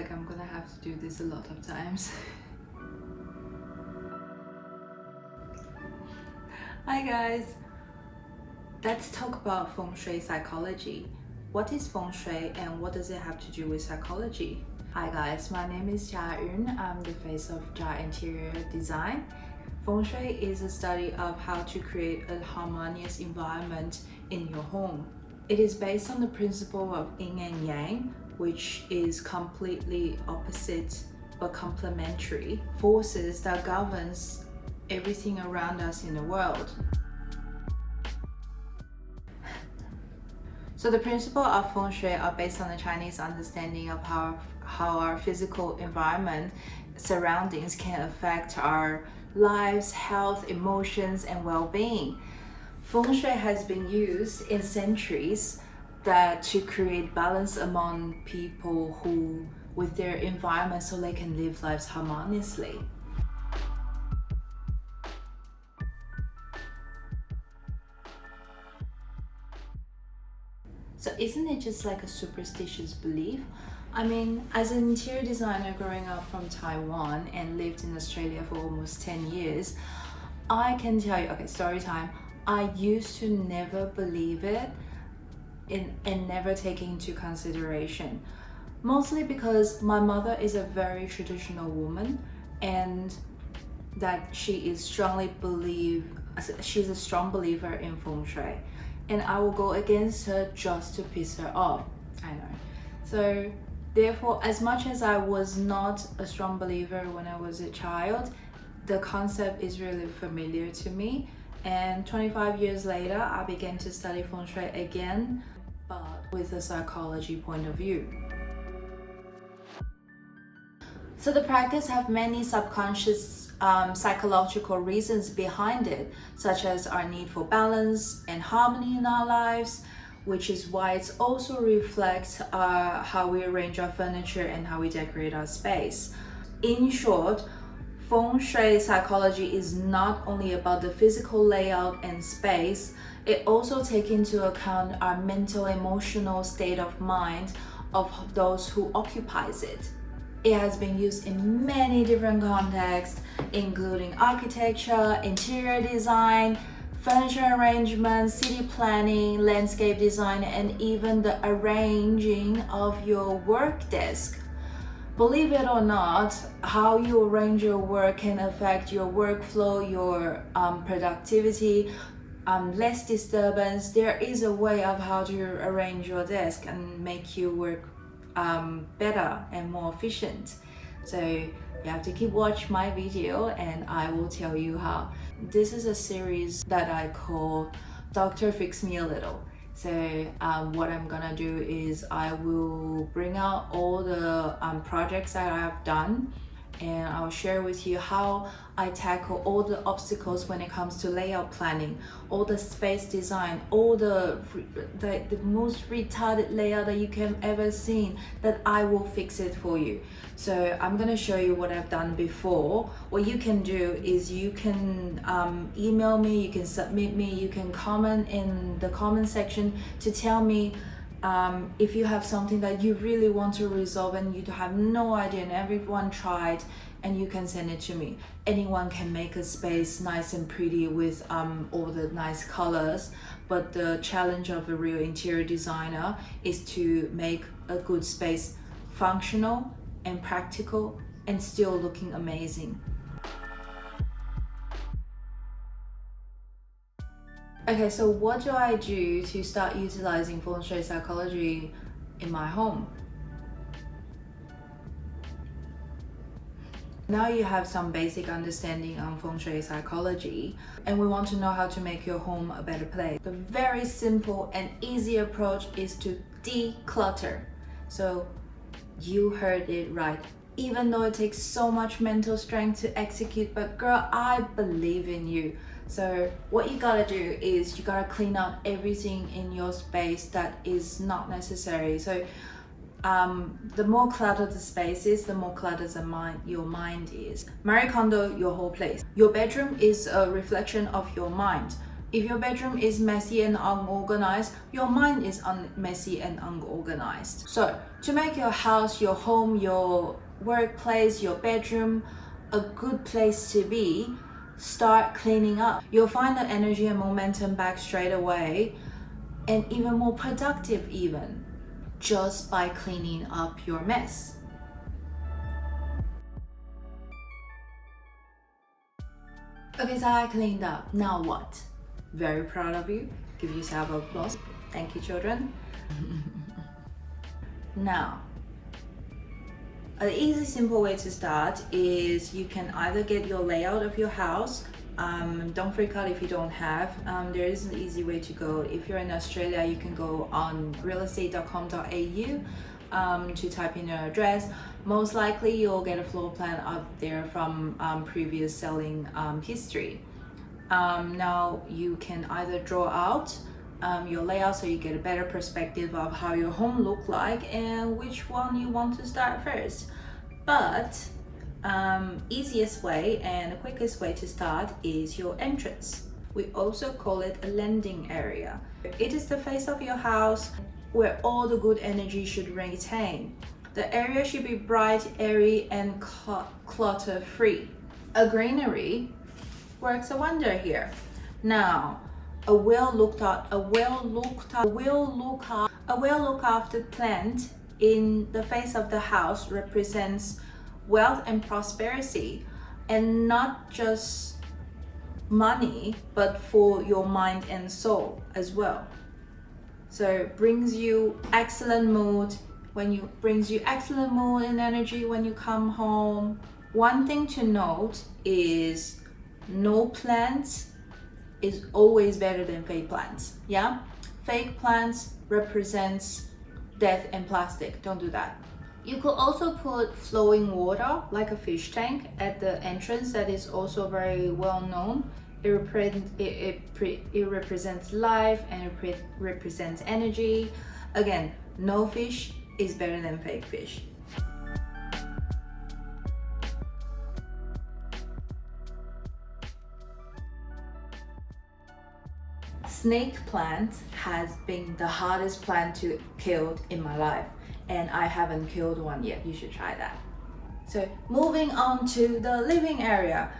like I'm gonna have to do this a lot of times. Hi guys! Let's talk about Feng Shui Psychology. What is Feng Shui and what does it have to do with psychology? Hi guys, my name is GIA. I'm the face of GIA Interior design. Feng Shui is a study of how to create a harmonious environment in your home. It is based on the principle of yin and yang, which is completely opposite but complementary forces that governs everything around us in the world. So the principles of Feng Shui are based on the Chinese understanding of how our physical environment, surroundings can affect our lives, health, emotions, and well-being. Feng Shui has been used in centuries to create balance among people with their environment so they can live lives harmoniously. So isn't it just like a superstitious belief? I mean, as an interior designer growing up from Taiwan and lived in Australia for almost 10 years, I can tell you, okay, story time, I used to never believe it and never take it into consideration. Mostly because my mother is a very traditional woman and that she's a strong believer in Feng Shui. And I will go against her just to piss her off. I know. So therefore, as much as I was not a strong believer when I was a child, the concept is really familiar to me. And 25 years later, I began to study Feng Shui again, but with a psychology point of view. So the practice have many subconscious psychological reasons behind it, such as our need for balance and harmony in our lives, which is why it also reflects how we arrange our furniture and how we decorate our space. In short, Feng Shui psychology is not only about the physical layout and space, it also takes into account our mental emotional state of mind of those who occupies it. It has been used in many different contexts, including architecture, interior design, furniture arrangement, city planning, landscape design, and even the arranging of your work desk. Believe it or not, how you arrange your work can affect your workflow, your productivity, less disturbance. There is a way of how to arrange your desk and make you work better and more efficient. So you have to keep watching my video and I will tell you how. This is a series that I call Doctor Fix Me a Little. So what I'm gonna do is I will bring out all the projects that I've done and I'll share with you how I tackle all the obstacles when it comes to layout planning, all the space design, all the most retarded layout that you can ever seen, that I will fix it for you. So I'm gonna show you what I've done before. What you can do is you can email me, you can submit me, you can comment in the comment section to tell me if you have something that you really want to resolve and you have no idea and everyone tried, and you can send it to me. Anyone can make a space nice and pretty with all the nice colors, but the challenge of a real interior designer is to make a good space functional and practical and still looking amazing. Okay, so what do I do to start utilizing Feng Shui psychology in my home? Now you have some basic understanding on Feng Shui psychology and we want to know how to make your home a better place. The very simple and easy approach is to declutter. So you heard it right. Even though it takes so much mental strength to execute, but girl, I believe in you. So what you gotta do is you gotta clean out everything in your space that is not necessary. So the more cluttered the space is, the more cluttered your mind is. Marie Kondo, your whole place. Your bedroom is a reflection of your mind. If your bedroom is messy and unorganized, your mind is messy and unorganized. So to make your house, your home, your workplace, your bedroom a good place to be, start cleaning up. You'll find the energy and momentum back straight away, and even more productive even, just by cleaning up your mess. Okay, so I cleaned up. Now what? Very proud of you. Give yourself a applause. Thank you, children. Now, an easy, simple way to start is you can either get your layout of your house. Don't freak out if you don't have. There is an easy way to go. If you're in Australia, you can go on realestate.com.au to type in your address. Most likely you'll get a floor plan up there from previous selling history. Now you can either draw out your layout so you get a better perspective of how your home look like and which one you want to start first. But easiest way and the quickest way to start is your entrance. We also call it a landing area. It is the face of your house where all the good energy should retain. The area should be bright, airy, and clutter free. A greenery works a wonder here. Now, a well looked after plant in the face of the house represents wealth and prosperity, and not just money, but for your mind and soul as well. So it brings you excellent mood and energy when you come home. One thing to note is no plants is always better than fake plants. Yeah, fake plants represents death and plastic. Don't do that. You could also put flowing water like a fish tank at the entrance. That is also very well known. It represents life and it represents energy. Again, no fish is better than fake fish. Snake plant has been the hardest plant to kill in my life, and I haven't killed one yet. You should try that. So moving on to the living area,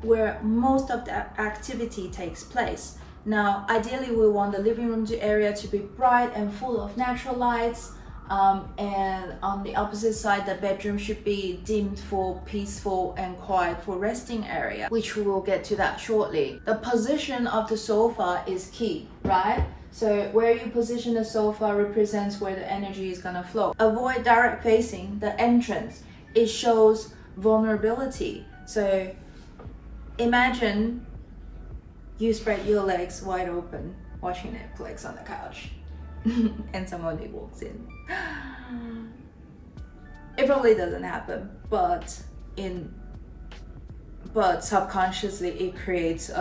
where most of the activity takes place. Now, ideally we want the living room area to be bright and full of natural lights, and on the opposite side, the bedroom should be dimmed for peaceful and quiet for resting area, which we will get to that shortly. The position of the sofa is key, right? So where you position the sofa represents where the energy is gonna flow. Avoid direct facing the entrance. It shows vulnerability. So imagine you spread your legs wide open watching Netflix on the couch and somebody walks in. It probably doesn't happen, but subconsciously it creates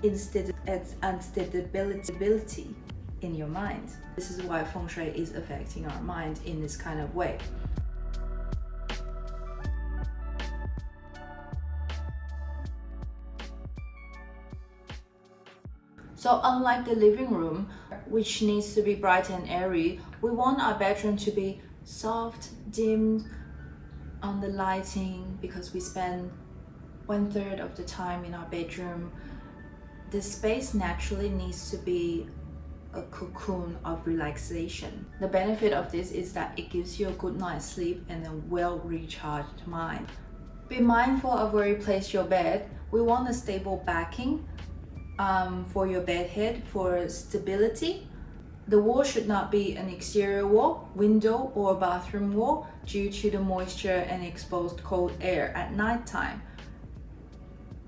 instability in your mind. This is why Feng Shui is affecting our mind in this kind of way. So unlike the living room, which needs to be bright and airy, we want our bedroom to be soft, dimmed on the lighting, because we spend 1/3 of the time in our bedroom. The space naturally needs to be a cocoon of relaxation. The benefit of this is that it gives you a good night's sleep and a well recharged mind. Be mindful of where you place your bed. We want a stable backing for your bed head for stability. The wall should not be an exterior wall, window, or bathroom wall due to the moisture and exposed cold air at night time.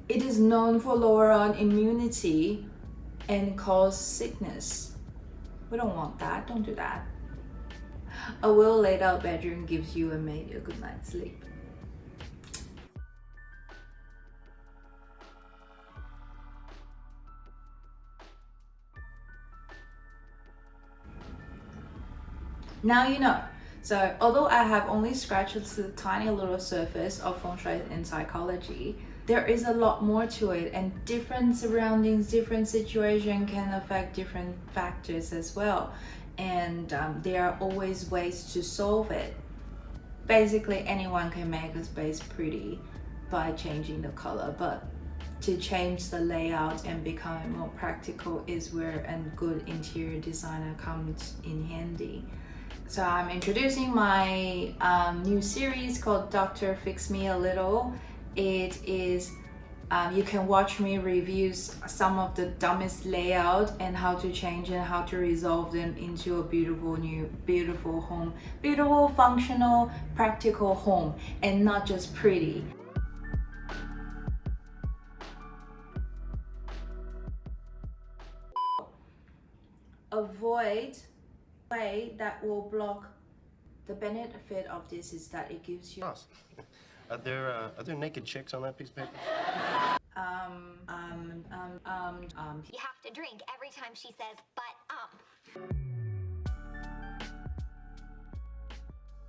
It is known for lower on immunity and cause sickness. We don't want that. Don't do that. A well laid out bedroom gives you and mate a good night's sleep. Now you know. So although I have only scratched the tiny little surface of Feng Shui and psychology, there is a lot more to it, and different surroundings, different situation can affect different factors as well, and there are always ways to solve it. Basically anyone can make a space pretty by changing the color, but to change the layout and become it more practical is where a good interior designer comes in handy. So I'm introducing my new series called Doctor Fix Me a Little. It is, you can watch me review some of the dumbest layout and how to change and how to resolve them into a beautiful new, beautiful home, beautiful, functional, practical home, and not just pretty. Avoid way that will block. The benefit of this is that it gives you Are there naked chicks on that piece of paper? You have to drink every time she says, but